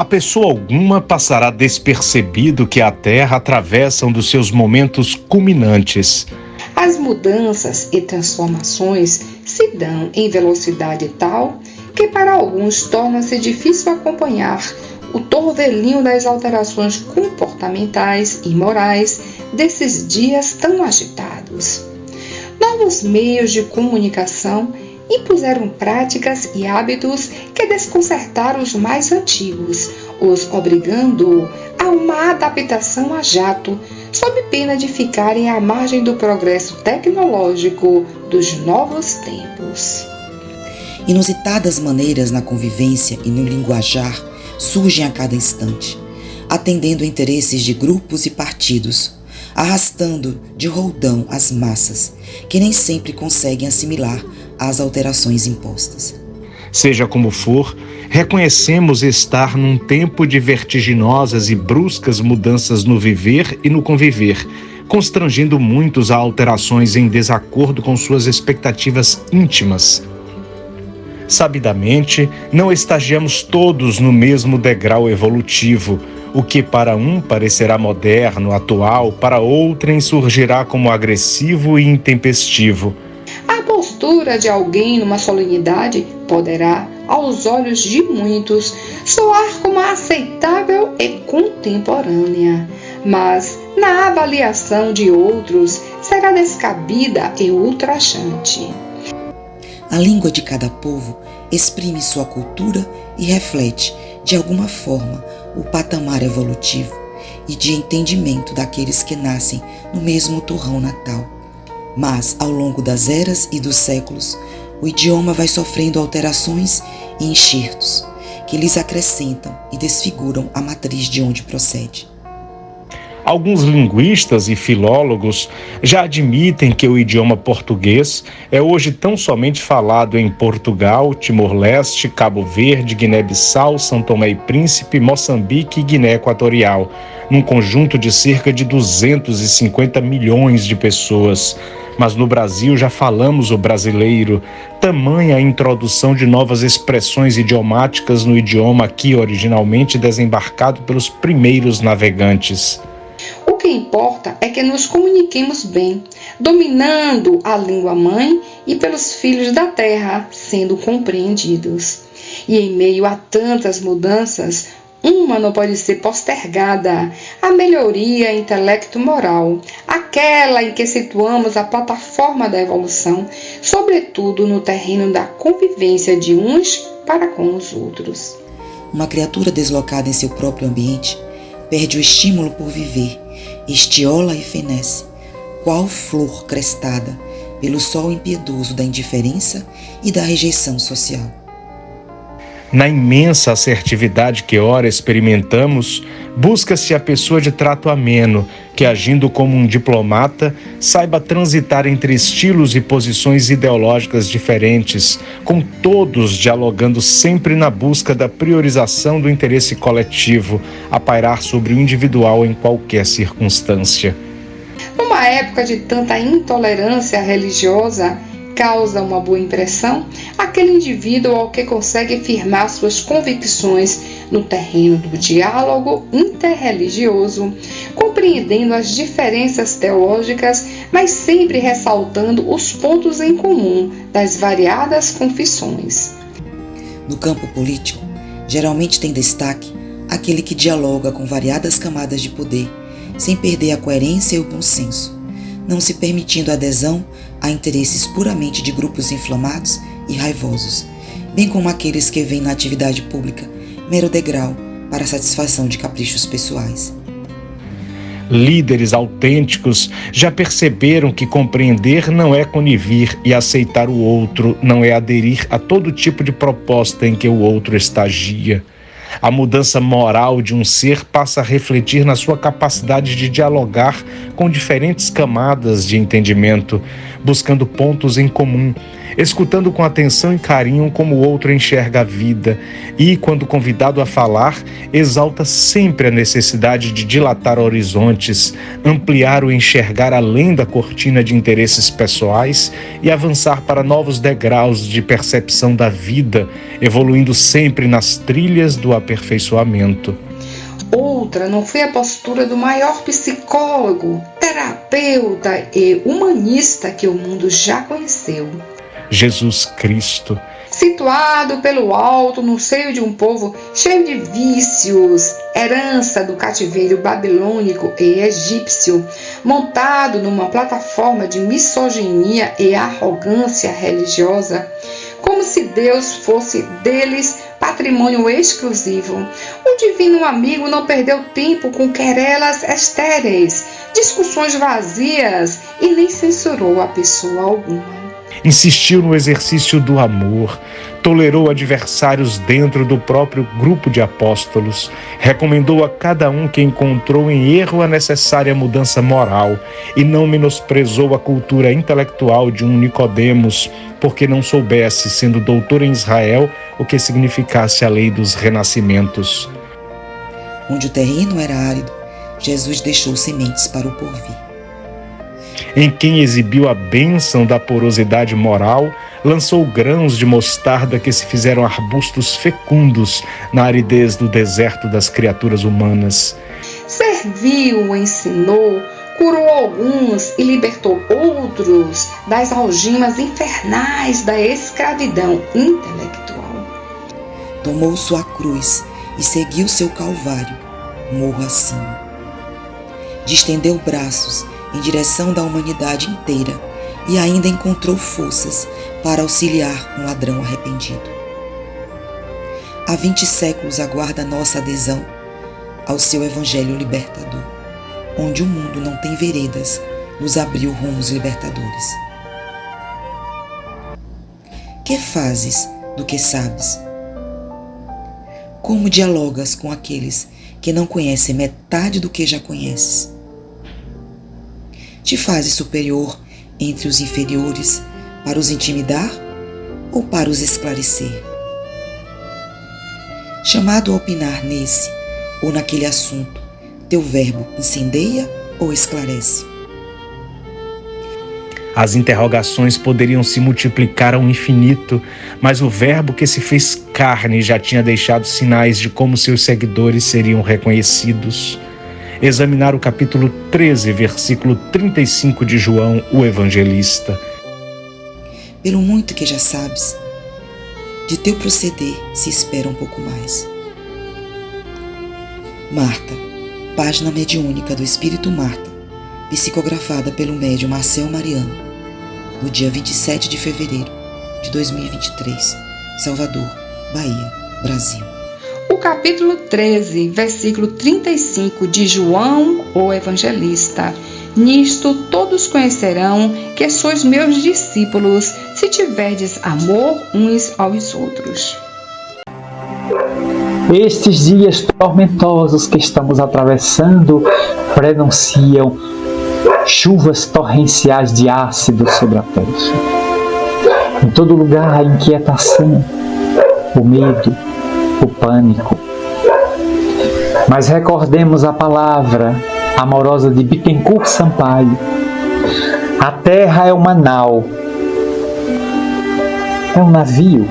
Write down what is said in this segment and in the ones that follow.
A pessoa alguma passará despercebido que a Terra atravessa um dos seus momentos culminantes. As mudanças e transformações se dão em velocidade tal que para alguns torna-se difícil acompanhar o torvelinho das alterações comportamentais e morais desses dias tão agitados. Novos meios de comunicação impuseram práticas e hábitos que desconcertaram os mais antigos, os obrigando a uma adaptação a jato, sob pena de ficarem à margem do progresso tecnológico dos novos tempos. Inusitadas maneiras na convivência e no linguajar surgem a cada instante, atendendo interesses de grupos e partidos, arrastando de roldão as massas, que nem sempre conseguem assimilar as alterações impostas. Seja como for, reconhecemos estar num tempo de vertiginosas e bruscas mudanças no viver e no conviver, constrangindo muitos a alterações em desacordo com suas expectativas íntimas. Sabidamente, não estagiamos todos no mesmo degrau evolutivo. O que para um parecerá moderno, atual, para outrem surgirá como agressivo e intempestivo. A postura de alguém numa solenidade poderá, aos olhos de muitos, soar como aceitável e contemporânea, mas na avaliação de outros será descabida e ultrajante. A língua de cada povo exprime sua cultura e reflete, de alguma forma, o patamar evolutivo e de entendimento daqueles que nascem no mesmo torrão natal. Mas, ao longo das eras e dos séculos, o idioma vai sofrendo alterações e enxertos que lhes acrescentam e desfiguram a matriz de onde procede. Alguns linguistas e filólogos já admitem que o idioma português é hoje tão somente falado em Portugal, Timor-Leste, Cabo Verde, Guiné-Bissau, São Tomé e Príncipe, Moçambique e Guiné Equatorial, num conjunto de cerca de 250 milhões de pessoas. Mas no Brasil já falamos o brasileiro, tamanha a introdução de novas expressões idiomáticas no idioma aqui originalmente desembarcado pelos primeiros navegantes. O que importa é que nos comuniquemos bem, dominando a língua-mãe e pelos filhos da terra sendo compreendidos. E em meio a tantas mudanças, uma não pode ser postergada: a melhoria intelecto-moral, aquela em que situamos a plataforma da evolução, sobretudo no terreno da convivência de uns para com os outros. Uma criatura deslocada em seu próprio ambiente perde o estímulo por viver, estiola e fenece, qual flor crestada pelo sol impiedoso da indiferença e da rejeição social. Na imensa assertividade que ora experimentamos, busca-se a pessoa de trato ameno, que, agindo como um diplomata, saiba transitar entre estilos e posições ideológicas diferentes, com todos dialogando sempre na busca da priorização do interesse coletivo, a pairar sobre o individual em qualquer circunstância. Numa época de tanta intolerância religiosa, causa uma boa impressão aquele indivíduo ao que consegue firmar suas convicções no terreno do diálogo interreligioso, compreendendo as diferenças teológicas, mas sempre ressaltando os pontos em comum das variadas confissões. No campo político, geralmente tem destaque aquele que dialoga com variadas camadas de poder, sem perder a coerência e o bom senso, não se permitindo adesão a interesses puramente de grupos inflamados e raivosos, bem como aqueles que veem na atividade pública mero degrau para a satisfação de caprichos pessoais. Líderes autênticos já perceberam que compreender não é conivir e aceitar o outro não é aderir a todo tipo de proposta em que o outro estagia. A mudança moral de um ser passa a refletir na sua capacidade de dialogar com com diferentes camadas de entendimento, buscando pontos em comum, escutando com atenção e carinho como o outro enxerga a vida e, quando convidado a falar, exalta sempre a necessidade de dilatar horizontes, ampliar o enxergar além da cortina de interesses pessoais e avançar para novos degraus de percepção da vida, evoluindo sempre nas trilhas do aperfeiçoamento. Outra não foi a postura do maior psicólogo, terapeuta e humanista que o mundo já conheceu. Jesus Cristo. Situado pelo alto no seio de um povo cheio de vícios, herança do cativeiro babilônico e egípcio, montado numa plataforma de misoginia e arrogância religiosa, como se Deus fosse deles patrimônio exclusivo. O divino amigo não perdeu tempo com querelas estéreis, discussões vazias e nem censurou a pessoa alguma. Insistiu no exercício do amor, tolerou adversários dentro do próprio grupo de apóstolos, recomendou a cada um que encontrou em erro a necessária mudança moral e não menosprezou a cultura intelectual de um Nicodemos, porque não soubesse, sendo doutor em Israel, o que significasse a lei dos renascimentos. Onde o terreno era árido, Jesus deixou sementes para o porvir. Em quem exibiu a bênção da porosidade moral, lançou grãos de mostarda que se fizeram arbustos fecundos na aridez do deserto das criaturas humanas. Serviu, ensinou, curou alguns e libertou outros das algemas infernais da escravidão intelectual. Tomou sua cruz e seguiu seu calvário, morro acima. Distendeu braços em direção da humanidade inteira e ainda encontrou forças para auxiliar um ladrão arrependido. Há 20 séculos aguarda nossa adesão ao seu evangelho libertador, onde o mundo não tem veredas, nos abriu rumos libertadores. Que fazes do que sabes? Como dialogas com aqueles que não conhecem metade do que já conheces? Te fazes superior entre os inferiores para os intimidar ou para os esclarecer? Chamado a opinar nesse ou naquele assunto, teu verbo incendeia ou esclarece? As interrogações poderiam se multiplicar ao infinito, mas o Verbo que se fez carne já tinha deixado sinais de como seus seguidores seriam reconhecidos. Examinar o capítulo 13, versículo 35 de João, o Evangelista. Pelo muito que já sabes, de teu proceder se espera um pouco mais. Marta, página mediúnica do Espírito Marta, psicografada pelo médium Marcel Mariano, no dia 27 de fevereiro de 2023, Salvador, Bahia, Brasil. O capítulo 13, versículo 35 de João, o Evangelista. Nisto todos conhecerão que sois meus discípulos, se tiverdes amor uns aos outros. Estes dias tormentosos que estamos atravessando prenunciam chuvas torrenciais de ácido sobre a terra. Em todo lugar a inquietação, o medo, o pânico. Mas recordemos a palavra amorosa de Bittencourt Sampaio. A terra é uma nau, é um navio,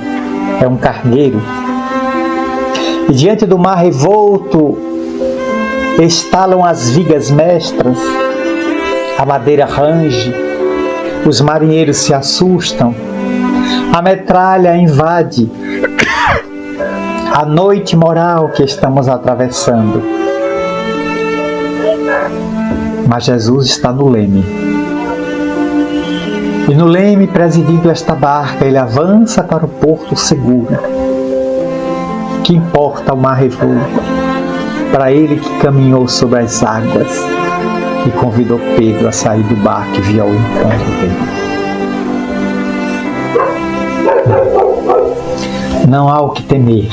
é um cargueiro. E diante do mar revolto estalam as vigas mestras, a madeira range, os marinheiros se assustam, a metralha invade a noite moral que estamos atravessando. Mas Jesus está no leme. E no leme, presidindo esta barca, ele avança para o porto seguro. Que importa o mar revolto, para ele que caminhou sobre as águas e convidou Pedro a sair do barco e vir ao encontro dele. Não há o que temer.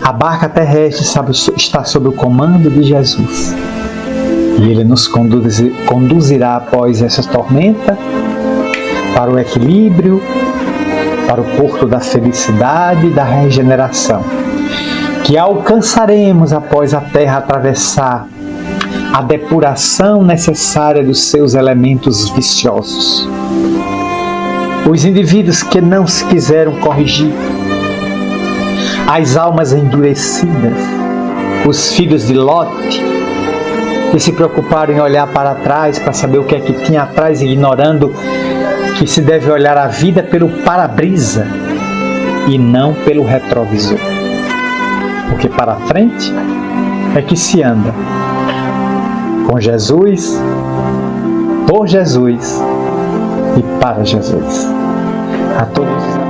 A barca terrestre está sob o comando de Jesus. E Ele nos conduzirá após essa tormenta para o equilíbrio, para o porto da felicidade e da regeneração, que alcançaremos após a Terra atravessar a depuração necessária dos seus elementos viciosos. Os indivíduos que não se quiseram corrigir, as almas endurecidas, os filhos de Lote, que se preocuparam em olhar para trás para saber o que é que tinha atrás, ignorando que se deve olhar a vida pelo para-brisa e não pelo retrovisor. Porque para frente é que se anda com Jesus, por Jesus e para Jesus. A todos